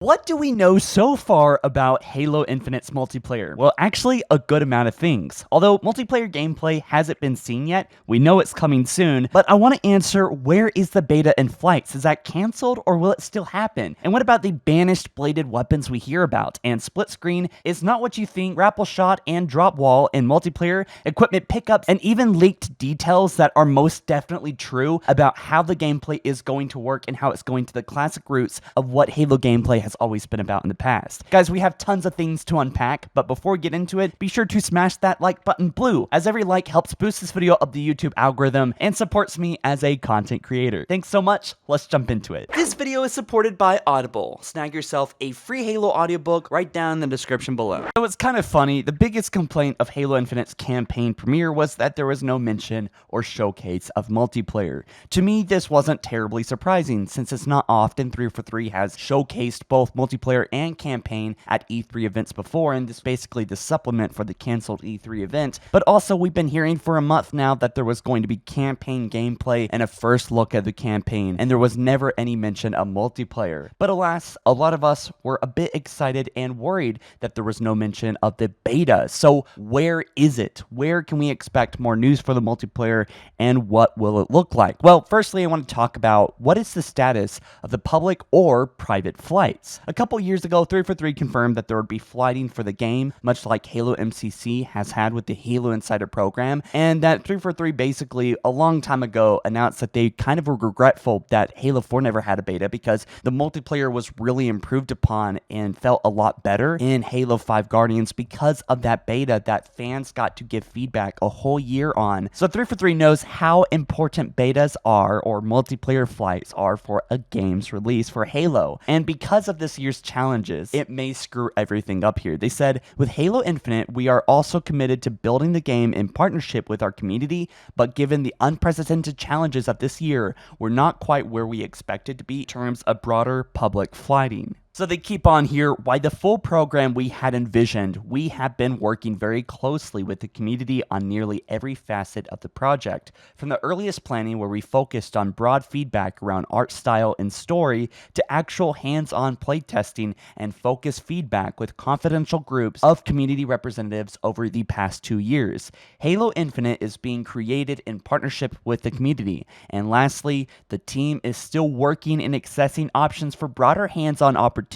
What do we know so far about Halo Infinite's multiplayer? Well, actually, a good amount of things. Although multiplayer gameplay hasn't been seen yet, we know it's coming soon, but I want to answer, where is the beta in flights? Is that canceled or will it still happen? And what about the banished bladed weapons we hear about? And split screen is not what you think, grapple shot and drop wall in multiplayer, equipment pickups, and even leaked details that are most definitely true about how the gameplay is going to work and how it's going to the classic roots of what Halo gameplay has always been about in the past. Guys, we have tons of things to unpack, but before we get into it, be sure to smash that like button blue, as every like helps boost this video up the YouTube algorithm and supports me as a content creator. Thanks so much, let's jump into it. This video is supported by Audible. Snag yourself a free Halo audiobook right down in the description below. So it's kind of funny, the biggest complaint of Halo Infinite's campaign premiere was that there was no mention or showcase of multiplayer. To me, this wasn't terribly surprising, since it's not often 343 has showcased both multiplayer and campaign at E3 events before, and this is basically the supplement for the canceled E3 event. But also, we've been hearing for a month now that there was going to be campaign gameplay and a first look at the campaign, and there was never any mention of multiplayer. But alas, a lot of us were a bit excited and worried that there was no mention of the beta. So where is it? Where can we expect more news for the multiplayer, and what will it look like? Well, firstly, I want to talk about what is the status of the public or private flights. A couple years ago, 343 confirmed that there would be flighting for the game, much like Halo MCC has had with the Halo Insider program, and that 343 basically a long time ago announced that they kind of were regretful that Halo 4 never had a beta because the multiplayer was really improved upon and felt a lot better in Halo 5 Guardians because of that beta that fans got to give feedback a whole year on. So 343 knows how important betas are, or multiplayer flights are, for a game's release for Halo, and because of this year's challenges, it may screw everything up here. They said, with Halo Infinite, we are also committed to building the game in partnership with our community, but given the unprecedented challenges of this year, we're not quite where we expected to be in terms of broader public flighting. So they keep on here, why the full program we had envisioned, we have been working very closely with the community on nearly every facet of the project. From the earliest planning, where we focused on broad feedback around art style and story, to actual hands-on playtesting and focused feedback with confidential groups of community representatives over the past 2 years. Halo Infinite is being created in partnership with the community. And lastly, the team is still working and accessing options for broader hands-on opportunities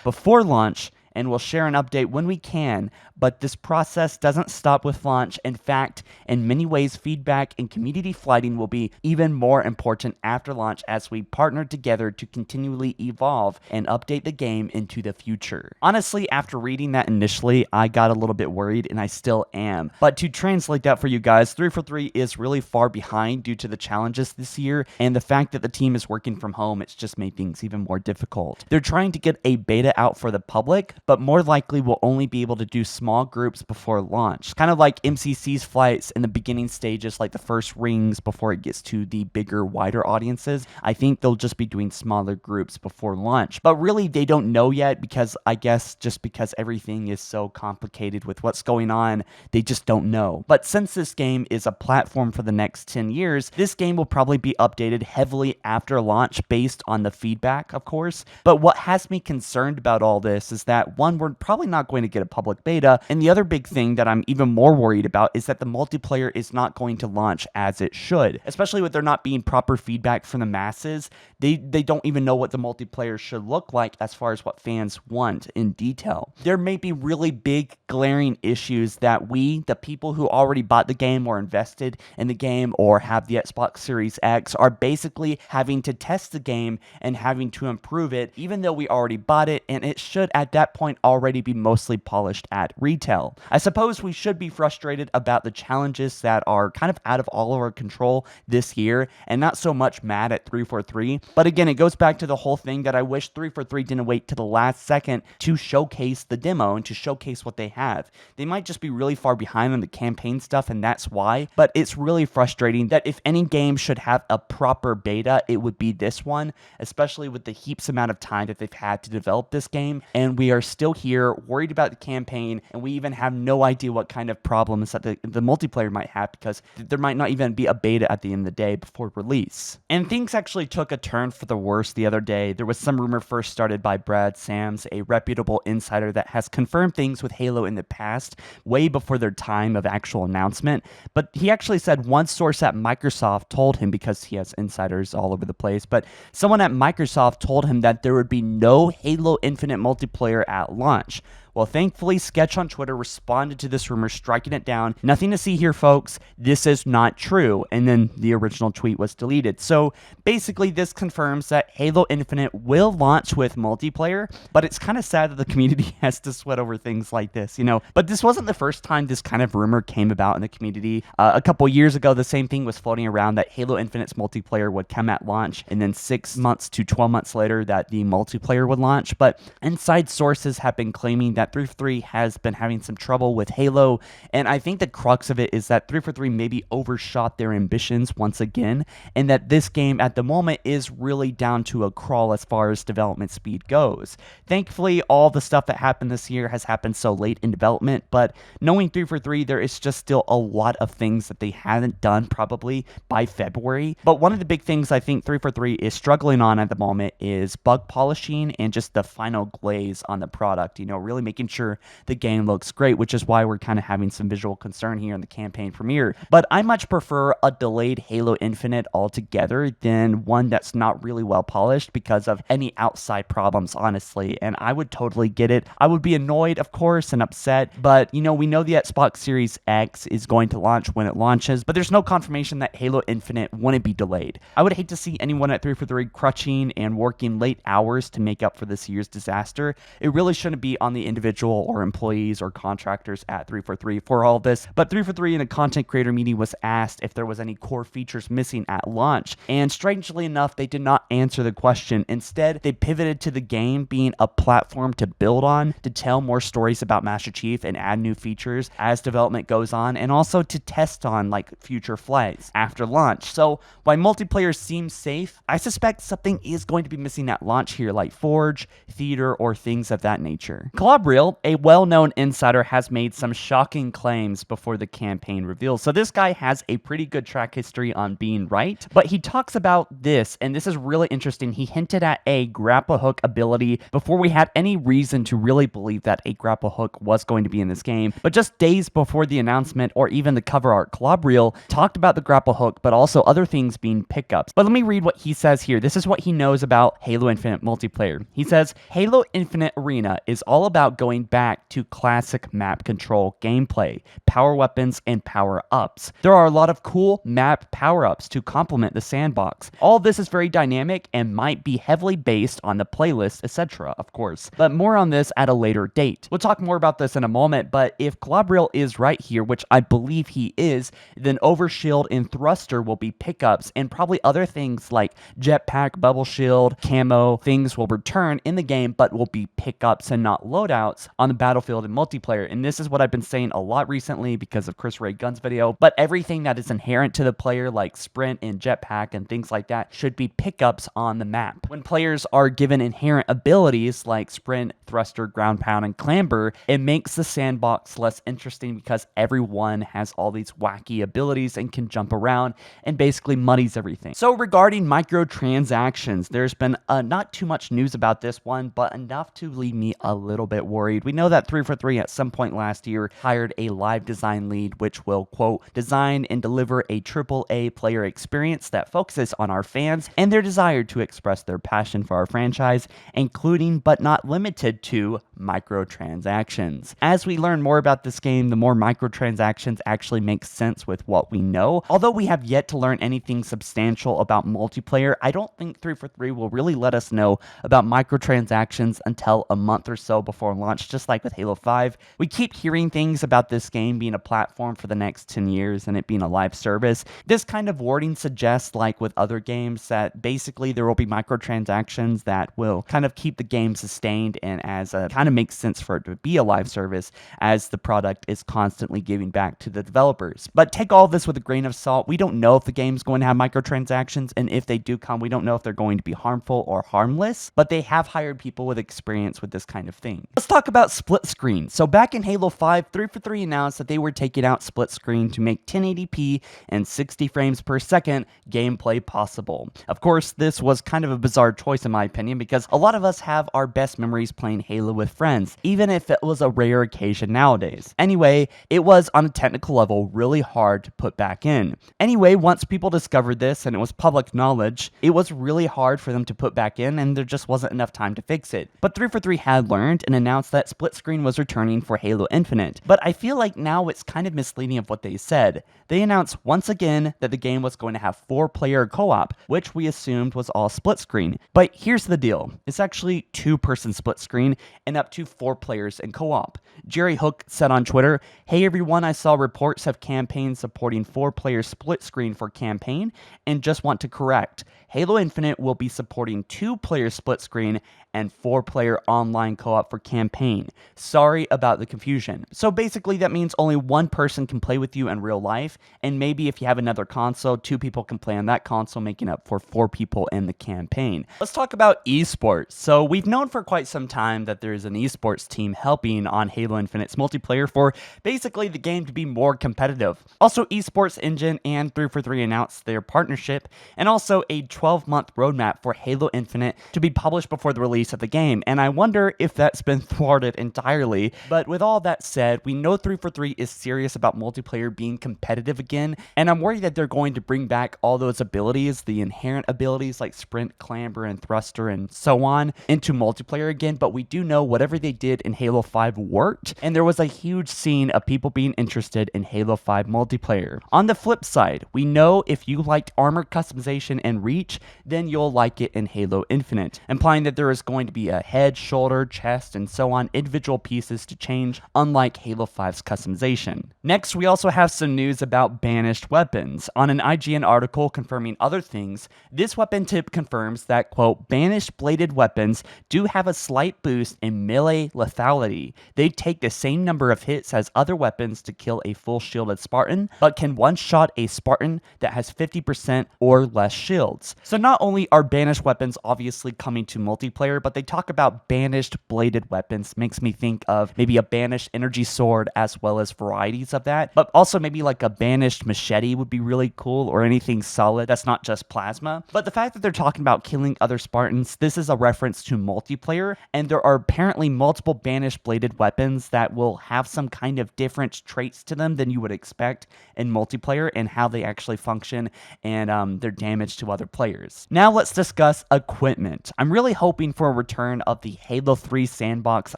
before launch, and we'll share an update when we can, but this process doesn't stop with launch. In fact, in many ways, feedback and community flighting will be even more important after launch as we partner together to continually evolve and update the game into the future. Honestly, after reading that initially, I got a little bit worried, and I still am. But to translate that for you guys, 343 is really far behind due to the challenges this year, and the fact that the team is working from home, it's just made things even more difficult. They're trying to get a beta out for the public, but more likely will only be able to do small groups before launch. Kind of like MCC's flights in the beginning stages, like the first rings before it gets to the bigger, wider audiences. I think they'll just be doing smaller groups before launch. But really, they don't know yet, because I guess just because everything is so complicated with what's going on, they just don't know. But since this game is a platform for the next 10 years, this game will probably be updated heavily after launch based on the feedback, of course. But what has me concerned about all this is that, one, we're probably not going to get a public beta, and the other big thing that I'm even more worried about is that the multiplayer is not going to launch as it should, especially with there not being proper feedback from the masses. They don't even know what the multiplayer should look like as far as what fans want in detail. There may be really big glaring issues that we, the people who already bought the game or invested in the game or have the Xbox Series X, are basically having to test the game and having to improve it, even though we already bought it, and it should at that point already be mostly polished at retail. I suppose we should be frustrated about the challenges that are kind of out of all of our control this year, and not so much mad at 343. But again, it goes back to the whole thing that I wish 343 didn't wait to the last second to showcase the demo and to showcase what they have. They might just be really far behind on the campaign stuff, and that's why. But it's really frustrating that if any game should have a proper beta, it would be this one, especially with the heaps amount of time that they've had to develop this game, and we are still here, worried about the campaign, and we even have no idea what kind of problems that the multiplayer might have, because there might not even be a beta at the end of the day before release. And things actually took a turn for the worse the other day. There was some rumor first started by Brad Sams, a reputable insider that has confirmed things with Halo in the past, way before their time of actual announcement. But he actually said one source at Microsoft told him, because he has insiders all over the place, but someone at Microsoft told him that there would be no Halo Infinite multiplayer at launch. Well, thankfully, Sketch on Twitter responded to this rumor, striking it down. Nothing to see here, folks. This is not true. And then the original tweet was deleted. So basically, this confirms that Halo Infinite will launch with multiplayer, but it's kind of sad that the community has to sweat over things like this, you know. But this wasn't the first time this kind of rumor came about in the community. A couple years ago, the same thing was floating around, that Halo Infinite's multiplayer would come at launch, and then 6 months to 12 months later that the multiplayer would launch. But inside sources have been claiming that 343 has been having some trouble with Halo, and I think the crux of it is that 343 maybe overshot their ambitions once again, and that this game at the moment is really down to a crawl as far as development speed goes. Thankfully, all the stuff that happened this year has happened so late in development, but knowing 343, there is just still a lot of things that they haven't done probably by February. But one of the big things I think 343 is struggling on at the moment is bug polishing and just the final glaze on the product, you know, really making sure the game looks great, which is why we're kind of having some visual concern here in the campaign premiere. But I much prefer a delayed Halo Infinite altogether than one that's not really well polished because of any outside problems, honestly. And I would totally get it. I would be annoyed, of course, and upset, but you know, we know the Xbox Series X is going to launch when it launches, but there's no confirmation that Halo Infinite wouldn't be delayed. I would hate to see anyone at 343 crutching and working late hours to make up for this year's disaster. It really shouldn't be on the individual or employees or contractors at 343 for all this. But 343 in a content creator meeting was asked if there was any core features missing at launch, and strangely enough, they did not answer the question. Instead, they pivoted to the game being a platform to build on, to tell more stories about Master Chief and add new features as development goes on, and also to test on like future flights after launch. So while multiplayer seems safe, I suspect something is going to be missing at launch here, like Forge, Theater, or things of that nature. Clobriel, a well-known insider, has made some shocking claims before the campaign reveal. So this guy has a pretty good track history on being right, but he talks about this, and this is really interesting. He hinted at a grapple hook ability before we had any reason to really believe that a grapple hook was going to be in this game. But just days before the announcement or even the cover art, Clobriel talked about the grapple hook, but also other things being pickups. But let me read what he says here. This is what he knows about Halo Infinite multiplayer. He says, Halo Infinite Arena is all about going back to classic map control gameplay, power weapons, and power-ups. There are a lot of cool map power-ups to complement the sandbox. All this is very dynamic and might be heavily based on the playlist, etc., of course. But more on this at a later date. We'll talk more about this in a moment, but if Clobriel is right here, which I believe he is, then Overshield and Thruster will be pickups, and probably other things like Jetpack, Bubble Shield, Camo, things will return in the game, but will be pickups and not loadouts on the battlefield and multiplayer. And this is what I've been saying a lot recently because of Chris Ray Gunn's video, but everything that is inherent to the player, like sprint and jetpack and things like that, should be pickups on the map. When players are given inherent abilities like sprint, thruster, ground pound, and clamber, it makes the sandbox less interesting because everyone has all these wacky abilities and can jump around and basically muddies everything. So regarding microtransactions, there's been not too much news about this one, but enough to leave me a little bit worried. We know that 343 at some point last year hired a live design lead, which will, quote, design and deliver a AAA player experience that focuses on our fans and their desire to express their passion for our franchise, including but not limited to microtransactions. As we learn more about this game, the more microtransactions actually make sense with what we know. Although we have yet to learn anything substantial about multiplayer, I don't think 343 will really let us know about microtransactions until a month or so before launch, just like with Halo 5. We keep hearing things about this game being a platform for the next 10 years and it being a live service. This kind of wording suggests, like with other games, that basically there will be microtransactions that will kind of keep the game sustained and as a kind of makes sense for it to be a live service as the product is constantly giving back to the developers. But take all this with a grain of salt. We don't know if the game's going to have microtransactions, and if they do come, we don't know if they're going to be harmful or harmless, but they have hired people with experience with this kind of thing. Let's talk about split screen. So back in Halo 5, 343 announced that they were taking out split screen to make 1080p and 60 frames per second gameplay possible. Of course, this was kind of a bizarre choice in my opinion because a lot of us have our best memories playing Halo with friends, even if it was a rare occasion nowadays. Anyway, it was on a technical level really hard to put back in. Anyway, once people discovered this and it was public knowledge, it was really hard for them to put back in and there just wasn't enough time to fix it. But 343 had learned and announced that split screen was returning for Halo Infinite. But I feel like now it's kind of misleading of what they said. They announced once again that the game was going to have 4-player co-op, which we assumed was all split screen. But here's the deal. It's actually 2-person split screen and up to 4 players in co-op. Jerry Hook said on Twitter, "Hey everyone, I saw reports of campaigns supporting 4-player split screen for campaign and just want to correct. Halo Infinite will be supporting 2-player split screen and 4-player online co-op for campaign. Sorry about the confusion." So basically that means only one person can play with you in real life, and maybe if you have another console, 2 people can play on that console, making up for 4 people in the campaign. Let's talk about esports. So we've known for quite some time that there's an esports team helping on Halo Infinite's multiplayer for basically the game to be more competitive. Also, Esports Engine and 343 announced their partnership and also a 12-month roadmap for Halo Infinite to be published before the release of the game, and I wonder if that's been thwarted entirely. But with all that said, we know 343 is serious about multiplayer being competitive again, and I'm worried that they're going to bring back all those abilities, the inherent abilities like sprint, clamber, and thruster, and so on, into multiplayer again. But we do know whatever they did in Halo 5 worked, and there was a huge scene of people being interested in Halo 5 multiplayer. On the flip side, we know if you liked armor customization and reach, then you'll like it in Halo Infinite, implying that there is going to be a head, shoulder, chest, and so on individual pieces to change, unlike Halo 5's customization. Next, we also have some news about banished weapons. On an IGN article confirming other things, this weapon tip confirms that, quote, banished bladed weapons do have a slight boost in melee lethality. They take the same number of hits as other weapons to kill a full shielded Spartan, but can one-shot a Spartan that has 50% or less shields. So not only are banished weapons obviously coming to multiplayer, but they talk about banished bladed weapons. Makes me think of maybe a banished energy sword as well as varieties of that, but also maybe like a banished machete would be really cool, or anything solid that's not just plasma. But the fact that they're talking about killing other Spartans, this is a reference to multiplayer, and there are apparently multiple banished bladed weapons that will have some kind of different traits to them than you would expect in multiplayer and how they actually function and their damage to other players. Now let's discuss equipment. I'm really hoping for a return of the Halo 3 Sandbox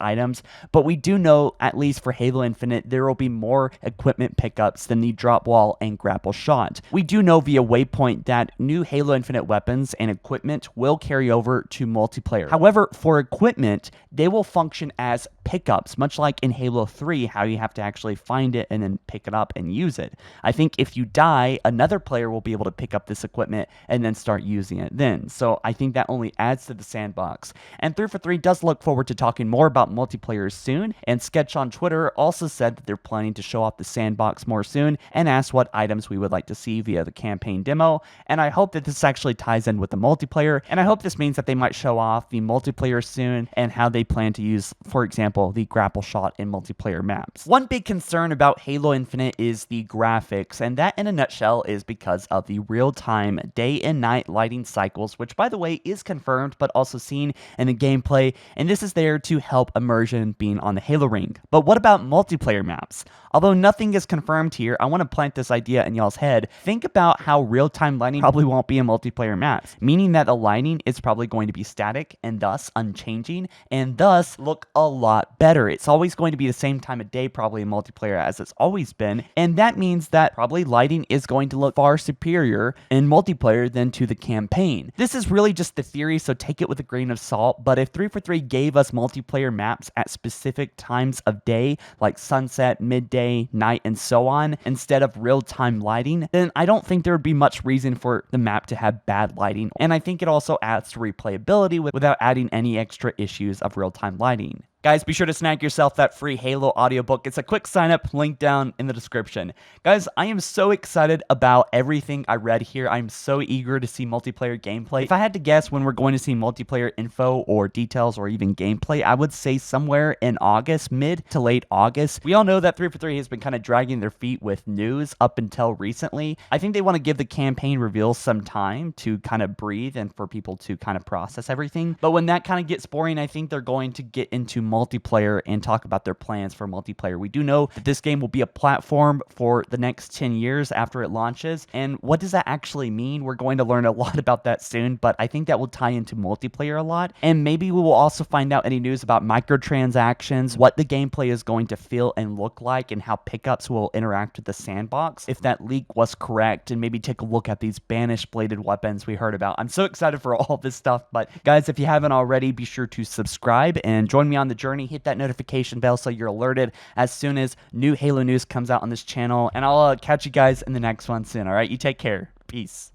items, but we do know, at least for Halo Infinite, there will be more equipment pickups than the drop wall and grapple shot. We do know via Waypoint that new Halo Infinite weapons and equipment will carry over to multiplayer. However, for equipment, they will function as pickups, much like in Halo 3, how you have to actually find it and then pick it up and use it. I think if you die, another player will be able to pick up this equipment and then start using it then. So I think that only adds to the sandbox. And 343 does look forward to talking more about multiplayer soon, and Sketch on Twitter also said that they're planning to show off the sandbox more soon and asked what items we would like to see via the campaign demo. And I hope that this actually ties in with the multiplayer, and I hope this means that they might show off the multiplayer soon and how they plan to use, for example, the grapple shot in multiplayer maps. One big concern about Halo Infinite is the graphics, and that in a nutshell is because of the real-time day and night lighting cycles, which by the way is confirmed but also seen in the gameplay, and this is there to help immersion being on the Halo ring. But what about multiplayer maps? Although nothing is confirmed here, I want to plant this idea in y'all's head. Think about how real-time lighting probably won't be in multiplayer maps, meaning that the lighting is probably going to be static and thus unchanging, and thus look a lot better. It's always going to be the same time of day probably in multiplayer as it's always been, and that means that probably lighting is going to look far superior in multiplayer than to the campaign. This is really just the theory, so take it with a grain of salt, but if 343 gave us multiplayer maps at specific times of day, like sunset, midday, night, and so on, instead of real-time lighting, then I don't think there would be much reason for the map to have bad lighting, and I think it also adds to replayability without adding any extra issues of real-time lighting. Guys, be sure to snag yourself that free Halo audiobook. It's a quick sign up, link down in the description. Guys, I am so excited about everything I read here. I'm so eager to see multiplayer gameplay. If I had to guess when we're going to see multiplayer info or details or even gameplay, I would say somewhere in August, mid to late August. We all know that 343 has been kind of dragging their feet with news up until recently. I think they want to give the campaign reveals some time to kind of breathe and for people to kind of process everything. But when that kind of gets boring, I think they're going to get into multiplayer and talk about their plans for multiplayer. We do know that this game will be a platform for the next 10 years after it launches. And what does that actually mean? We're going to learn a lot about that soon, but I think that will tie into multiplayer a lot. And maybe we will also find out any news about microtransactions, what the gameplay is going to feel and look like, and how pickups will interact with the sandbox, if that leak was correct, and maybe take a look at these banished bladed weapons we heard about. I'm so excited for all this stuff, but guys, if you haven't already, be sure to subscribe and join me on the journey. Hit that notification bell so you're alerted as soon as new Halo news comes out on this channel, and I'll catch you guys in the next one soon. All right, you take care. Peace.